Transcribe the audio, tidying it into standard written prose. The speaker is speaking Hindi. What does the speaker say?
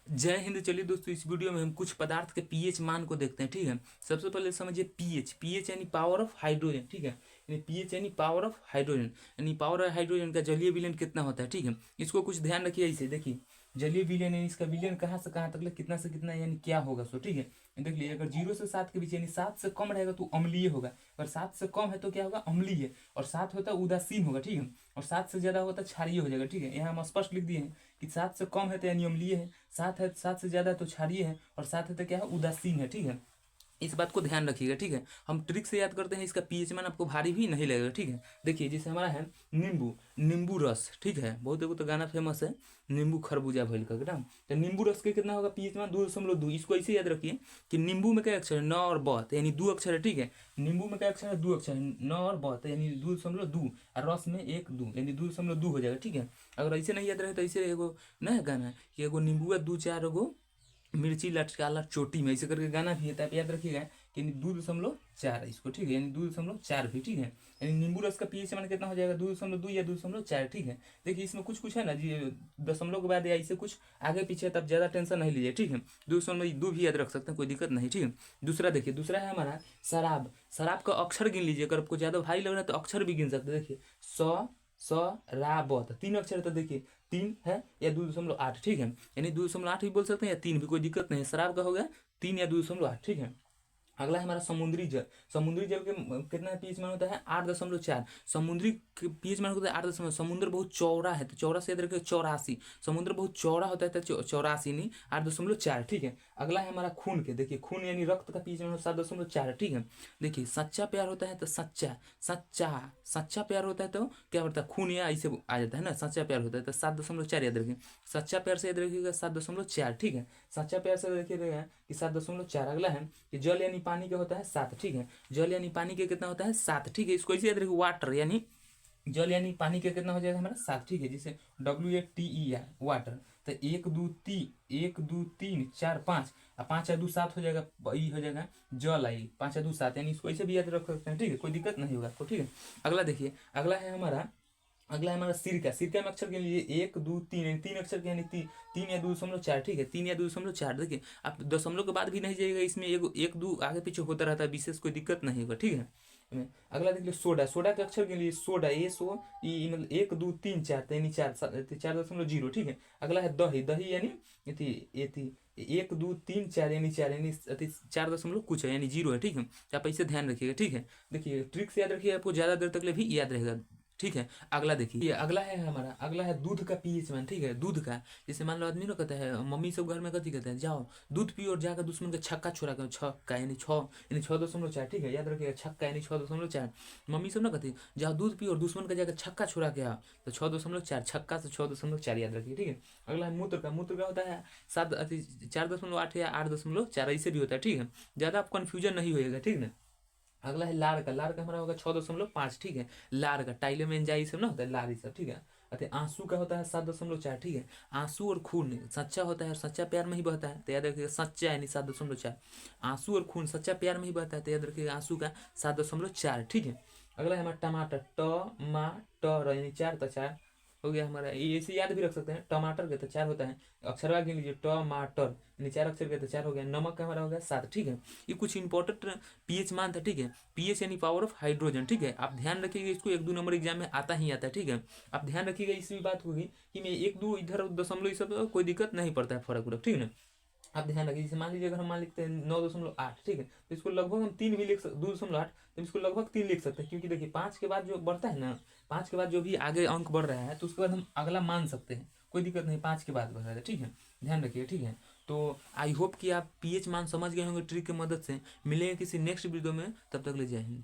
जय हिंद। चलिए दोस्तों, इस वीडियो में हम कुछ पदार्थ के पीएच मान को देखते हैं। ठीक है, सबसे पहले समझिए पीएच। पीएच यानी पावर ऑफ हाइड्रोजन। ठीक है, यानी पीएच यानी पावर ऑफ हाइड्रोजन, यानी पावर ऑफ हाइड्रोजन का जलीय विलयन कितना होता है। ठीक है, इसको कुछ ध्यान रखिए। ऐसे देखिए, जलीय विलयन यानी इसका विलयन कहाँ से कहाँ तक, कितना से कितना, यानी क्या होगा। सो ठीक है, देख लीजिए, अगर 0 से 7 के बीच यानी 7 से कम रहेगा तो अम्लीय होगा, अगर 7 से कम है तो क्या होगा, अम्लीय। और 7 होता है उदासीन होगा। ठीक है, और 7 से ज्यादा होता है क्षारीय हो जाएगा। ठीक है, यहाँ हम स्पष्ट लिख दिए हैं कि 7 से कम है तो यानी अम्लीय है, 7 से ज्यादा तो क्षारीय है, और 7 है तो क्या है, उदासीन है। ठीक है, इस बात को ध्यान रखिएगा। ठीक है, हम ट्रिक से याद करते हैं, इसका पीएच मान आपको भारी भी नहीं लगेगा। ठीक है, देखिए जैसे हमारा है नींबू, नींबू रस। ठीक है, बहुत एगो तो गाना फेमस है, नींबू खरबूजा भइल का ना। तो नींबू रस के कितना होगा पीएच मान, 2.2। इसको ऐसे याद रखिए कि नींबू में क्या अक्षर है, न और ब, तो यानी 2 अक्षर है। ठीक है, नींबू में क्या अक्षर है, 2 अक्षर है, न और ब, तो यानी 2.2, और रस में 1 2 यानी 2.2 हो जाएगा। ठीक है, अगर ऐसे नहीं याद रहे तो ऐसे एगो ना है गाना कि एगो नींबू है 2 4 मिर्ची लटकाला चोटी में, ऐसे करके गाना भी है। तो आप याद रखिएगा कि 2.4 है इसको। ठीक है, यानी 2.4 भी। ठीक है, यानी नींबू रस का पीएच मान कितना हो जाएगा, 2.2 या 2.4। ठीक है, देखिए इसमें कुछ है ना जी, दशमलव के बाद या ऐसे कुछ आगे पीछे, तब ज्यादा टेंशन नहीं लीजिए। ठीक है, 2.2 भी याद रख सकते हैं, कोई दिक्कत नहीं। ठीक है, दूसरा देखिए, दूसरा है हमारा शराब। शराब का अक्षर गिन लीजिए, अगर आपको ज्यादा भारी लग रहा है तो अक्षर भी गिन सकते हैं। देखिए स रा ब, तो 3 अक्षर है, तो देखिए 3 है या 2.8। ठीक है, यानी 2.8 भी बोल सकते हैं या 3 भी, कोई दिक्कत नहीं है। शराब का हो गया 3 या 2.8। ठीक है, अगला है हमारा समुद्री जल। समुद्री जल के कितना पीएच मान होता है, 8.4। समुद्री पीएच मान होता है 8 समुद्र बहुत चौड़ा है, तो चौड़ा से याद रखिए 84। समुद्र बहुत चौड़ा होता है तो 84 नहीं 8.4। ठीक है, अगला है हमारा खून के। देखिए खून यानी रक्त का पीएच मान 7.4। ठीक है, देखिए सच्चा प्यार होता है तो सच्चा सच्चा सच्चा प्यार होता है तो क्या होता है, खून या ऐसे आ जाता है ना, सच्चा प्यार होता है तो 7.4 याद रखिए। सच्चा प्यार से याद रखिएगा 7.4। ठीक है, सच्चा प्यार से देखिएगा कि 7.4। अगला है कि जल यानी पानी का होता है 7। ठीक है, जल यानी पानी के कितना होता है 7। ठीक है, इसको ऐसे याद रखिए, वाटर यानी जल यानी पानी के कितना हो जाएगा हमारा 7। ठीक है, जैसे WATER वाटर, तो 1 2 3 और 5 या 2 7 हो जाएगा, ई हो जाएगा जल आई, 5 या 2 7, यानी इसको ऐसे भी याद रख सकते हैं। ठीक है, कोई दिक्कत नहीं होगा आपको। ठीक है, अगला देखिए, अगला है हमारा सिरका। सिरका में अक्षर के लिए 1 2 3 यानी 3 अक्षर के, यानी 3 या 2.4। ठीक है, 3 या 2.4। देखिए आप दशमलव के बाद भी नहीं जाइएगा, इसमें 1 2 आगे पीछे होता रहता है, विशेष कोई दिक्कत नहीं होगा। ठीक है, अगला देख लीजिए सोडा। सोडा के अक्षर के लिए सोडा, मतलब 1 2 3 4, यानी 4.0। ठीक है, अगला है दही। दही यानी इति 1 2 3 4 यानी 4, यानी 4 दशमलव कुछ है, यानी 0 है। ठीक है, तो आप इसे ध्यान रखिएगा। ठीक है, देखिए ट्रिक से याद रखिए, आपको ज्यादा देर तक ले भी याद रहेगा। ठीक है, अगला देखिए, अगला है हमारा, अगला है दूध का पीएच मान। ठीक है, दूध का, जैसे मान लो आदमी ना कहता है, मम्मी सब घर में कथी कहते हैं, जाओ दूध पियो और जाकर दुश्मन का छक्का छोड़ा करो। छक्का यानी 6.4। ठीक है, याद रखिएगा, छक्का यानी 6.4। मम्मी सब ना कहती जाओ दूध पियो और दुश्मन का जाकर छक्का छोड़ा के आओ, तो 6.4, छक्का से 6.4 याद रखिए। ठीक है, अगला है मूत्र का। मूत्र का होता है 4.8 या 8.4, ऐसे भी होता है। ठीक है, ज्यादा आप कन्फ्यूजन नहीं होएगा। ठीक है, अगला है लार का। लार का हमारा होगा 6.5। ठीक है, लार का टाइलेमेंजाई सब ना होता है, लार सब। ठीक है, अतः आंसू का होता है 7.4। ठीक है, आंसू और खून सच्चा होता है और सच्चा प्यार में ही बहता है, तो याद रखिएगा सच्चा यानी 7.4। आंसू और खून सच्चा प्यार में ही बहता है, तो याद रखिएगा आंसू का 7.4। ठीक है, अगला है हमारा टमाटर। टमाटर यानी 4, तो 4 हो गया हमारा। ये ऐसे याद भी रख सकते हैं, टमाटर के तो 4 होता है। अक्षरवा गिन लीजिए, टमाटर यानी 4 अक्षर के तो 4 हो गया। नमक का हमारा हो गया 7। ठीक है, ये कुछ इंपॉर्टेंट पीएच मान था। ठीक है, पीएच यानी पावर ऑफ हाइड्रोजन। ठीक है, आप ध्यान रखिएगा, इसको 1 2 नंबर एग्जाम में आता ही आता है। ठीक है, आप ध्यान रखिएगा, इस भी बात होगी कि मैं 1 2 इधर दशमलव, सब कोई दिक्कत नहीं पड़ता है, फर्क उर्क। ठीक है ना, आप ध्यान रखिए, जैसे मान लीजिए अगर हम मान लिखते हैं 9.8। ठीक है, तो इसको लगभग हम 3 भी लिख सकते, 2.8, तो इसको लगभग 3 लिख सकते हैं, क्योंकि देखिए 5 के बाद जो बढ़ता है ना, 5 के बाद जो भी आगे अंक बढ़ रहा है, तो उसके बाद हम अगला मान सकते हैं, कोई दिक्कत नहीं, 5 के बाद बढ़ रहा है। ठीक है, ध्यान रखिए। ठीक है, तो आई होप कि आप पीएच मान समझ गए होंगे ट्रिक की मदद से। मिलेंगे किसी नेक्स्ट वीडियो में, तब तक ले जय हिंद।